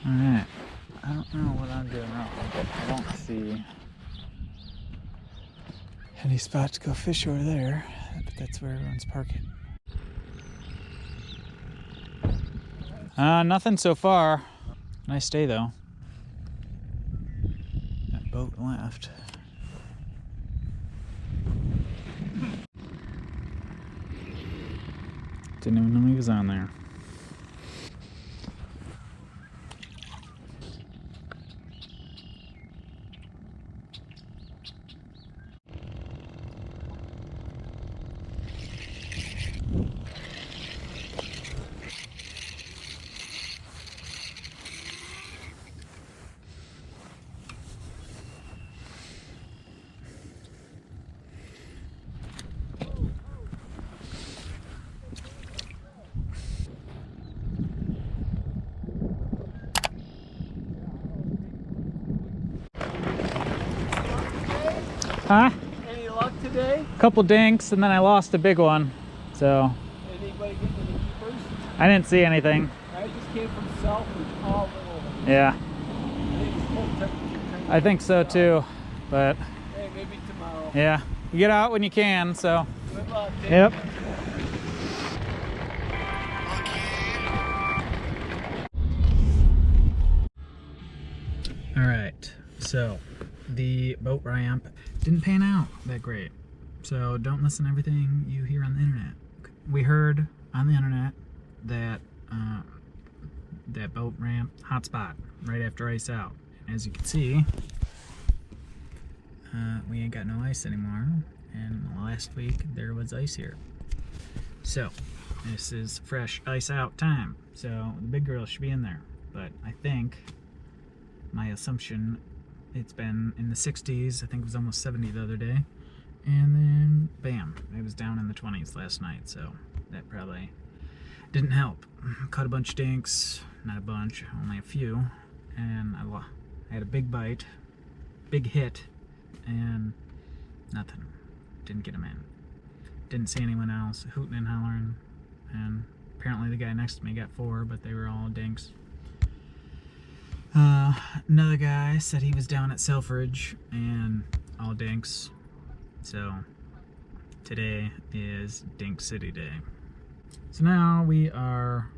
Alright, I don't know what I'm doing wrong, but I don't see any spot to go fish over there, but that's where everyone's parking. Nothing so far. Nice day though. That boat left. Didn't even know he was on there. Huh? Any luck today? Couple dinks and then I lost a big one. So Anybody get any keepers? I didn't see anything. I just came from south and all little. Yeah. I think it's cold temperature. I think so too. But Hey, maybe tomorrow. yeah. You get out when you can, so. Good luck. Yep. Alright, so the boat ramp didn't pan out that great. So don't listen to everything you hear on the internet. We heard on the internet that that boat ramp hot spot right after ice out. As you can see, we ain't got no ice anymore, and last week there was ice here. So this is fresh ice out time. So the big girl should be in there, but I think my assumption, it's been in the 60s. I think it was almost 70 the other day, and then bam, it was down in the 20s last night, so that probably didn't help. Caught a bunch of dinks, not a bunch, only a few, and I had a big bite, big hit, and nothing. Didn't get him in. Didn't see anyone else hooting and hollering, and apparently the guy next to me got 4, but they were all dinks. Another guy said he was down at Selfridge and all dinks. So today is Dink City Day. So now we are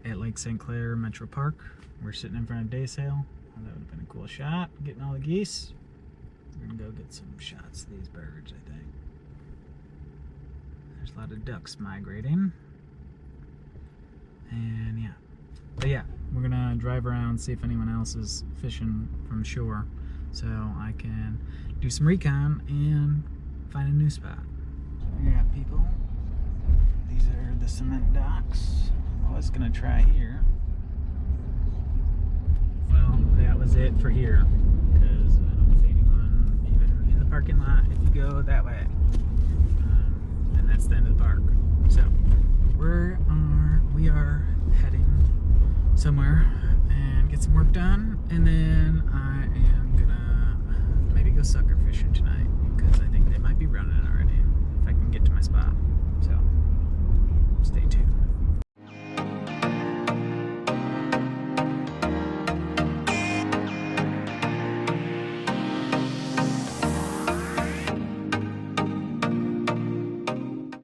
at Lake St. Clair Metro Park. We're sitting in front of day sail. Well, that would have been a cool shot, getting all the geese. We're gonna go get some shots of these birds, I think. There's a lot of ducks migrating. And yeah. But yeah, we're gonna drive around, see if anyone else is fishing from shore, so I can do some recon and find a new spot. Yeah, people, these are the cement docks. I was gonna try here. Well, that was it for here, because I don't see anyone even in the parking lot if you go that way. And that's the end of the park. So we are heading somewhere and get some work done, and then I am gonna maybe go sucker fishing tonight, because I think they might be running already if I can get to my spot. So stay tuned.